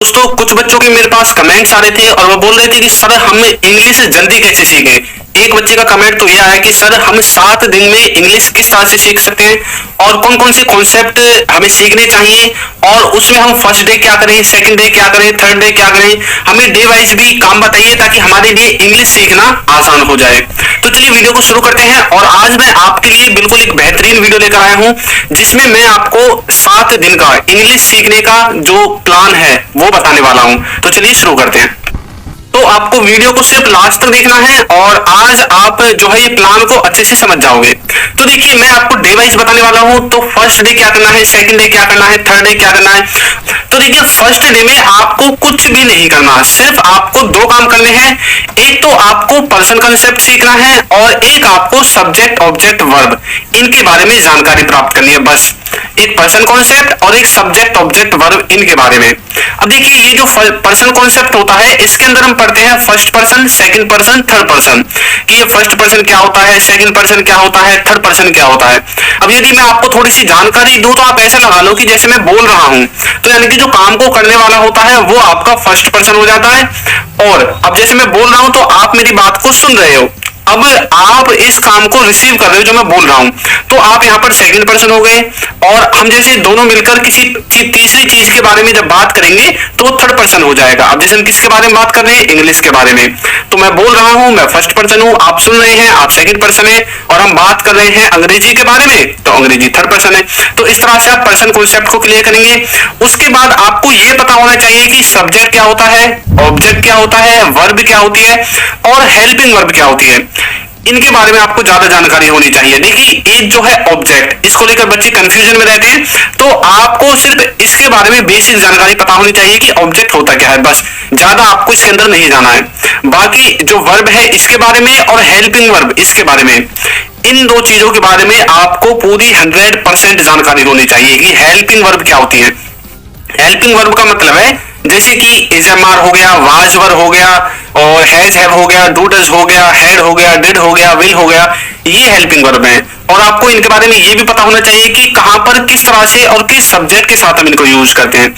दोस्तों कुछ बच्चों के मेरे पास कमेंट्स आ रहे थे और वो बोल रहे थे कि सर हम इंग्लिश जल्दी कैसे सीखें। एक बच्चे का कमेंट तो यह है कि सर हम 7 दिन में इंग्लिश किस तरह से सीख सकते हैं और कौन कौन से कॉन्सेप्ट हमें सीखने चाहिए और उसमें हम फर्स्ट डे क्या करें, सेकंड डे क्या करें, थर्ड डे क्या करें, हमें डे वाइज भी काम बताइए ताकि हमारे लिए इंग्लिश सीखना आसान हो जाए। तो चलिए वीडियो को शुरू करते हैं और आज मैं आपके लिए बिल्कुल एक बेहतरीन वीडियो लेकर आया हूं जिसमें मैं आपको 7 दिन का इंग्लिश सीखने का जो प्लान है वो बताने वाला हूं। तो चलिए शुरू करते हैं। तो आपको वीडियो को सिर्फ लास्ट तक देखना है और आज आप जो है ये प्लान को अच्छे से समझ जाओगे। तो देखिए मैं आपको डे वाइज बताने वाला हूं। तो फर्स्ट डे क्या करना है, सेकंड डे क्या करना है, थर्ड डे क्या करना है। तो देखिए फर्स्ट डे में आपको कुछ भी नहीं करना, सिर्फ आपको 2 काम करने हैं। एक तो आपको पर्सन कंसेप्ट सीखना है और एक आपको सब्जेक्ट ऑब्जेक्ट वर्ब इनके बारे में जानकारी प्राप्त करनी है। बस एक पर्सन कॉन्सेप्ट और एक सब्जेक्ट ऑब्जेक्ट वर्ब इनके बारे में। अब देखिए ये जो पर्सन कॉन्सेप्ट होता है इसके अंदर हम पढ़ते हैं first person, second person, third person कि ये फर्स्ट पर्सन क्या होता है, सेकंड पर्सन क्या होता है, थर्ड पर्सन क्या होता है। अब यदि मैं आपको थोड़ी सी जानकारी दूं तो आप ऐसा लगा लो कि जैसे मैं बोल रहा हूं, तो यानी कि जो काम को करने वाला होता है वो आपका फर्स्ट पर्सन हो जाता है और अब जैसे मैं बोल रहा हूं तो आप मेरी बात को सुन रहे हो। अब आप इस काम को रिसीव कर रहे हो जो मैं बोल रहा हूं, तो आप यहां पर सेकंड पर्सन हो गए और हम जैसे दोनों मिलकर किसी तीसरी चीज के बारे में जब बात करेंगे तो थर्ड पर्सन हो जाएगा। अब जैसे हम किसके बारे में बात कर रहे हैं, इंग्लिश के बारे में, तो मैं बोल रहा हूं मैं फर्स्ट पर्सन हूं, आप सुन रहे हैं आप सेकंड पर्सन है और हम बात कर रहे हैं अंग्रेजी के बारे में तो अंग्रेजी थर्ड पर्सन है। तो इस तरह से आप पर्सन कॉन्सेप्ट को क्लियर करेंगे। उसके बाद आपको यह पता होना चाहिए कि सब्जेक्ट क्या होता है, ऑब्जेक्ट क्या होता है, वर्ब क्या होती है और हेल्पिंग वर्ब क्या होती है। इनके बारे में आपको ज्यादा जानकारी होनी चाहिए। देखिए एक जो है ऑब्जेक्ट, इसको लेकर बच्चे कंफ्यूजन में रहते हैं, तो आपको सिर्फ इसके बारे में बेसिक जानकारी पता होनी चाहिए कि ऑब्जेक्ट होता क्या है, बस ज्यादा आपको इसके अंदर नहीं जाना है। बाकी जो वर्ब है इसके बारे में और हेल्पिंग वर्ब इसके बारे में, इन 2 चीजों के बारे में आपको पूरी 100% जानकारी होनी चाहिए कि हेल्पिंग वर्ब क्या होती है। हेल्पिंग वर्ब का मतलब है जैसे कि इज एम आर हो गया, वाज वर हो गया और हैज हैव हो गया, डू डज हो गया, हैड हो गया, डिड हो गया, विल हो गया, ये हेल्पिंग वर्ब है। और आपको इनके बारे में ये भी पता होना चाहिए कि कहां पर किस तरह से और किस सब्जेक्ट के साथ हम इनको यूज करते हैं।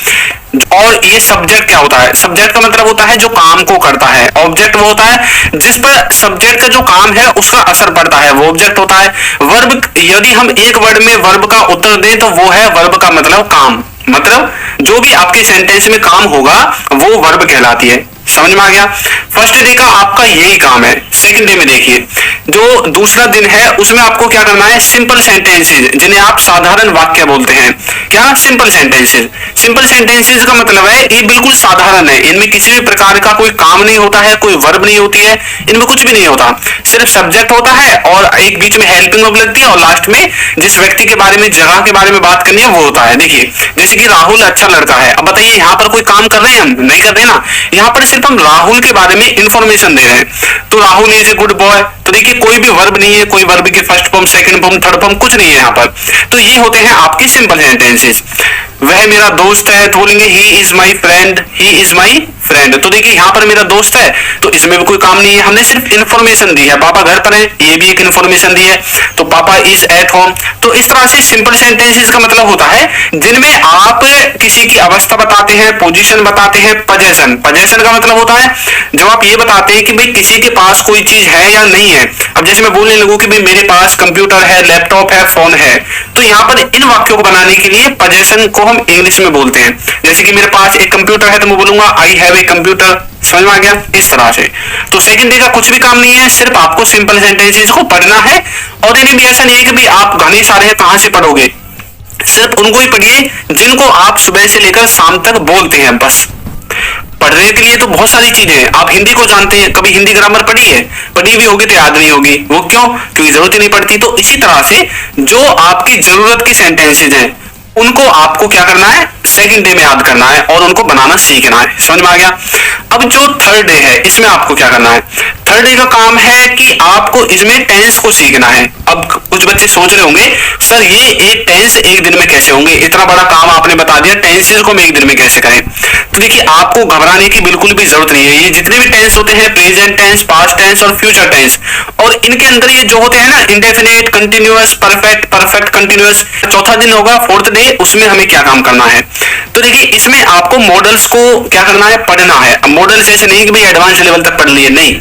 और ये सब्जेक्ट क्या होता है, सब्जेक्ट का मतलब होता है जो काम को करता है, ऑब्जेक्ट वो होता है जिस पर सब्जेक्ट का जो काम है उसका असर पड़ता है, वो ऑब्जेक्ट होता है। वर्ब यदि हम एक वर्ड में वर्ब का उत्तर दें तो वो है वर्ब का मतलब काम, मतलब जो भी आपके सेंटेंस में काम होगा वो वर्ब कहलाती है। समझ में आ गया। फर्स्ट डे का आपका यही काम है। सेकंड डे में देखिए जो दूसरा दिन है उसमें आपको क्या करना है, सिंपल सेंटेंसेस जिन्हें आप साधारण वाक्य बोलते हैं। क्या, सिंपल सेंटेंसेस। सिंपल सेंटेंसेस का मतलब है ये बिल्कुल साधारण है, इनमें किसी भी प्रकार का कोई काम नहीं होता है, कोई वर्ब नहीं होती है, इनमें कुछ भी नहीं होता, सिर्फ सब्जेक्ट होता है और एक बीच में हेल्पिंग वर्ब लगती है और लास्ट में जिस व्यक्ति के बारे में, जगह के बारे में बात करनी है वो होता है। देखिए जैसे कि राहुल अच्छा लड़का है, अब बताइए यहाँ पर कोई काम कर रहे हैं, हम नहीं कर रहे ना, यहाँ पर सिर्फ हम राहुल के बारे में इंफॉर्मेशन दे रहे हैं। तो Rahul is a good boy, तो देखिए कोई भी वर्ब नहीं है, कोई वर्ब की first form, second form, third form कुछ नहीं है यहाँ पर। तो ये होते हैं आपके सिंपल सेंटेंसेस। वह मेरा दोस्त है तो बोलेंगे he is my friend, he is my friend. तो देखिए यहाँ पर मेरा दोस्त है तो इसमें भी कोई काम नहीं है, हमने सिर्फ इंफॉर्मेशन दी है। पापा घर पर है, ये भी एक इंफॉर्मेशन दी है, तो पापा इज एट होम। तो इस तरह से सिंपल सेंटेंसेस का मतलब होता है जिनमें आप किसी की अवस्था बताते हैं, पोजीशन बताते हैं। पजेशन, पजेशन का मतलब होता है जब आप ये बताते हैं कि भाई किसी के पास कोई चीज है या नहीं है। अब जैसे मैं बोलने लगूं कि भाई मेरे पास कंप्यूटर है, लैपटॉप है, फोन है, तो यहाँ पर इन वाक्यों को बनाने के लिए पजेशन को हम इंग्लिश में बोलते हैं। जैसे कि मेरे पास एक कंप्यूटर है तो मैं बोलूंगा आई हैव ए कंप्यूटर। समझ में आ गया, इस तरह से। तो सेकंड डे का कुछ भी काम नहीं है, सिर्फ आपको सिंपल सेंटेंसेस को पढ़ना है और इन्हें भी ऐसा नहीं है कि भाई आप घने सारे हैं कहां से पढ़ोगे, सिर्फ उनको ही पढ़िए जिनको आप सुबह से लेकर शाम तक बोलते हैं। बस पढ़ने के लिए तो बहुत सारी चीजें हैं। आप हिंदी को जानते हैं, कभी हिंदी ग्रामर पढ़ी है, पढ़ी भी होगी तो याद नहीं होगी, वो क्यों, क्योंकि जरूरत ही नहीं पड़ती। तो इसी तरह से जो आपकी जरूरत की सेंटेंसेज हैं उनको आपको क्या करना है, सेकंड डे में याद करना है और उनको बनाना सीखना है। समझ में आ गया। अब जो थर्ड डे है इसमें आपको क्या करना है, थर्ड डे का काम है कि आपको इसमें टेंस को सीखना है। अब कुछ बच्चे सोच रहे होंगे सर ये एक टेंस एक दिन में कैसे होंगे, इतना बड़ा काम आपने बता दिया, टेंसेस को हम एक दिन में कैसे करें। तो देखिए आपको घबराने की बिल्कुल भी जरूरत नहीं है। ये जितने भी टेंस होते हैं, प्रेजेंट टेंस, पास्ट टेंस और फ्यूचर टेंस, और इनके अंदर ये जो होते हैं ना, indefinite, continuous, perfect, perfect continuous, चौथा दिन होगा फोर्थ डे, उसमें हमें क्या काम करना है। तो देखिए इसमें आपको मॉडल्स को क्या करना है, पढ़ना है। मॉडल्स ऐसे नहीं कि भाई एडवांस लेवल तक पढ़ लिए, नहीं,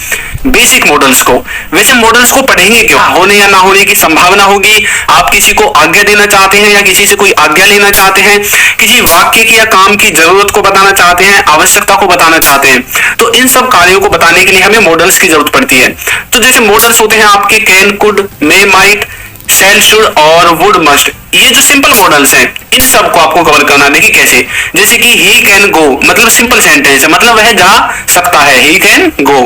बेसिक मॉडल्स को। वैसे मॉडल्स को पढ़ेंगे क्यों, होने या ना होने की संभावना होगी, आप किसी को आज्ञा देना चाहते हैं या किसी से कोई आज्ञा लेना चाहते हैं, किसी वाक्य की या काम की जरूरत को बताना चाहते हैं, आवश्यकता को बताना चाहते हैं, तो इन सब कार्यों को बताने के लिए हमें मॉडल्स की जरूरत पड़ती है। तो जैसे मॉडल्स होते हैं आपके can, could, may, might, shall, should और वुड, मस्ट, ये जो सिंपल मॉडल्स हैं, इन सब को आपको कवर करना। देखिए कैसे, जैसे कि ही कैन गो, मतलब सिंपल सेंटेंस है, मतलब वह जा सकता है, he can go.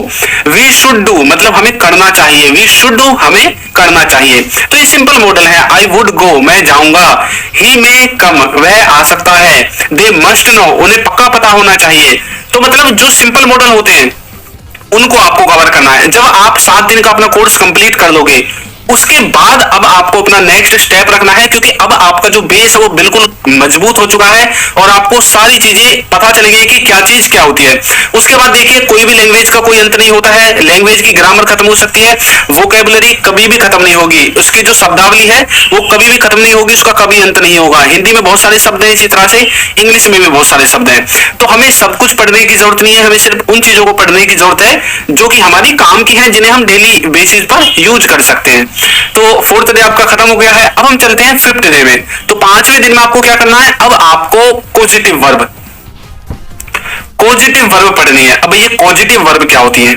We should do, मतलब हमें करना चाहिए, वी शुड डू, हमें करना चाहिए। तो ये सिंपल मॉडल है। आई वुड गो, मैं जाऊंगा। ही मे कम, वह आ सकता है। दे मस्ट नो, उन्हें पक्का पता होना चाहिए। तो मतलब जो सिंपल मॉडल होते हैं उनको आपको कवर करना है। जब आप 7 दिन का अपना कोर्स कंप्लीट कर लोगे, उसके बाद अब आपको अपना नेक्स्ट स्टेप रखना है, क्योंकि अब आपका जो बेस है वो बिल्कुल मजबूत हो चुका है और आपको सारी चीजें पता चल गई कि क्या चीज क्या होती है। उसके बाद देखिए कोई भी लैंग्वेज का कोई अंत नहीं होता है। लैंग्वेज की ग्रामर खत्म हो सकती है, वोकैबुलरी कभी भी खत्म नहीं होगी, उसकी जो शब्दावली है वो कभी भी खत्म नहीं होगी, उसका कभी अंत नहीं होगा। हिंदी में बहुत सारे शब्द हैं, इसी तरह से इंग्लिश में भी बहुत सारे शब्द हैं। तो हमें सब कुछ पढ़ने की जरूरत नहीं है, हमें सिर्फ उन चीजों को पढ़ने की जरूरत है जो कि हमारी काम की हैं, जिन्हें हम डेली बेसिस पर यूज कर सकते हैं। तो फोर्थ डे आपका खत्म हो गया है। अब हम चलते हैं फिफ्थ डे में। तो 5वें दिन में आपको क्या करना है, अब आपको पॉजिटिव वर्ब पढ़नी है। अब ये पॉजिटिव वर्ब क्या होती है,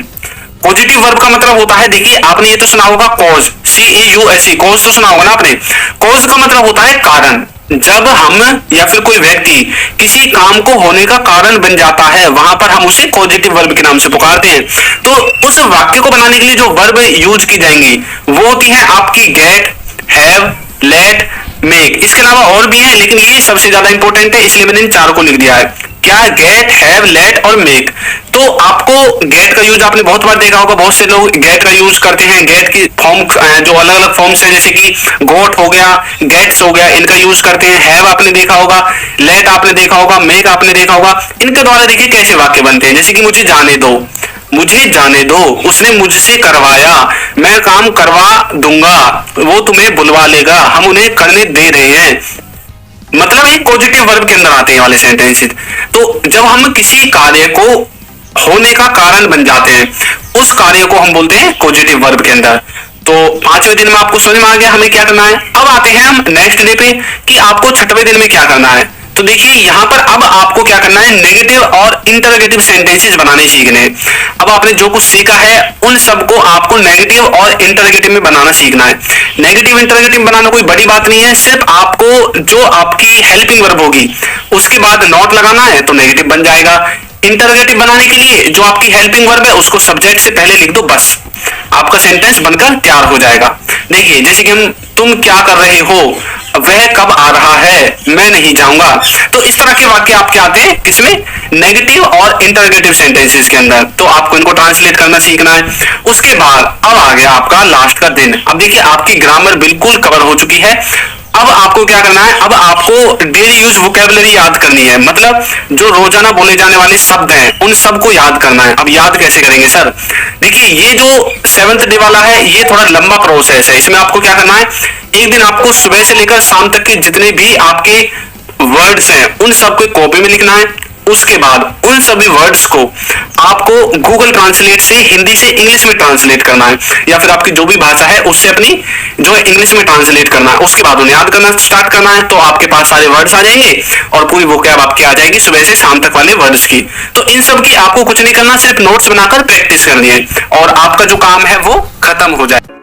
पॉजिटिव वर्ब का मतलब होता है, देखिए आपने ये तो सुना होगा कॉज, CAUSE, कॉज तो सुना होगा ना आपने। कॉज का मतलब होता है कारण। जब हम या फिर कोई व्यक्ति किसी काम को होने का कारण बन जाता है, वहां पर हम उसे पॉजिटिव वर्ब के नाम से पुकारते हैं। तो उस वाक्य को बनाने के लिए जो वर्ब यूज की जाएंगी वो होती है आपकी गेट, हैव, लेट, मेक। इसके अलावा और भी है, लेकिन ये सबसे ज्यादा इंपॉर्टेंट है, इसलिए मैंने इन 4 को लिख दिया है। क्या, गेट, हैव, लेट और मेक। तो आपको गेट का यूज आपने बहुत बार देखा होगा, बहुत से लोग गेट का यूज करते हैं। गेट की फॉर्म जो अलग अलग फॉर्म्स है, जैसे कि गोट हो गया, गेट्स हो गया, इनका यूज करते हैं। हैव आपने देखा होगा, लेट आपने देखा होगा, मेक आपने देखा होगा। इनके द्वारा देखिए कैसे वाक्य बनते हैं, जैसे कि मुझे जाने दो, मुझे जाने दो, उसने मुझसे करवाया, मैं काम करवा दूंगा, वो तुम्हें बुलवा लेगा, हम उन्हें करने दे रहे हैं। मतलब एक पॉजिटिव वर्ब के अंदर आते हैं वाले सेंटेंसेस। तो जब हम किसी कार्य को होने का कारण बन जाते हैं, उस कार्य को हम बोलते हैं पॉजिटिव वर्ब के अंदर। तो 5वें दिन में आपको समझ में आ गया हमें क्या करना है। अब आते हैं हम नेक्स्ट डे पे कि आपको 6वें दिन में क्या करना है। तो देखिए यहां पर अब आपको क्या करना है, नेगेटिव और इंटरोगेटिव सेंटेंसेस बनाने सीखने हैं। अब आपने जो कुछ सीखा है उन सबको आपको नेगेटिव और इंटरोगेटिव में बनाना सीखना है। नेगेटिव इंटरोगेटिव बनाना कोई बड़ी बात नहीं है, सिर्फ आपको जो आपकी हेल्पिंग वर्ब होगी उसके बाद नॉट लगाना है तो नेगेटिव बन जाएगा। इंटरोगेटिव बनाने के लिए जो आपकी हेल्पिंग वर्ब है उसको सब्जेक्ट से पहले लिख दो, बस आपका सेंटेंस बनकर तैयार हो जाएगा। देखिए जैसे कि हम, तुम क्या कर रहे हो, वह कब आ रहा है, मैं नहीं जाऊंगा। तो इस तरह के वाक्य आपके आते हैं किसमें, नेगेटिव और इंटरोगेटिव सेंटेंसेस के अंदर। तो आपको इनको ट्रांसलेट करना सीखना है। उसके बाद अब आ गया आपका लास्ट का दिन। अब देखिए आपकी ग्रामर बिल्कुल कवर हो चुकी है। अब आपको क्या करना है, अब आपको डेली यूज वोकैबुलरी याद करनी है, मतलब जो रोजाना बोले जाने वाले शब्द हैं उन सबको याद करना है। अब याद कैसे करेंगे सर, देखिए ये जो 7th डे वाला है ये थोड़ा लंबा प्रोसेस है। इसमें आपको क्या करना है, एक दिन आपको सुबह से लेकर शाम तक के जितने भी आपके वर्ड्स हैं उन सबको कॉपी में लिखना है। उसके बाद उन सभी वर्ड्स को आपको गूगल ट्रांसलेट से हिंदी से इंग्लिश में ट्रांसलेट करना है, या फिर आपकी जो भी भाषा है उससे अपनी जो है इंग्लिश में ट्रांसलेट करना है। उसके बाद उन्हें याद करना स्टार्ट करना है, तो आपके पास सारे वर्ड्स आ जाएंगे और पूरी वोकैब आपकी आ जाएगी सुबह से शाम तक वाले वर्ड्स की। तो इन सब की आपको कुछ नहीं करना, सिर्फ नोट्स बनाकर प्रैक्टिस करनी है और आपका जो काम है वो खत्म हो जाए।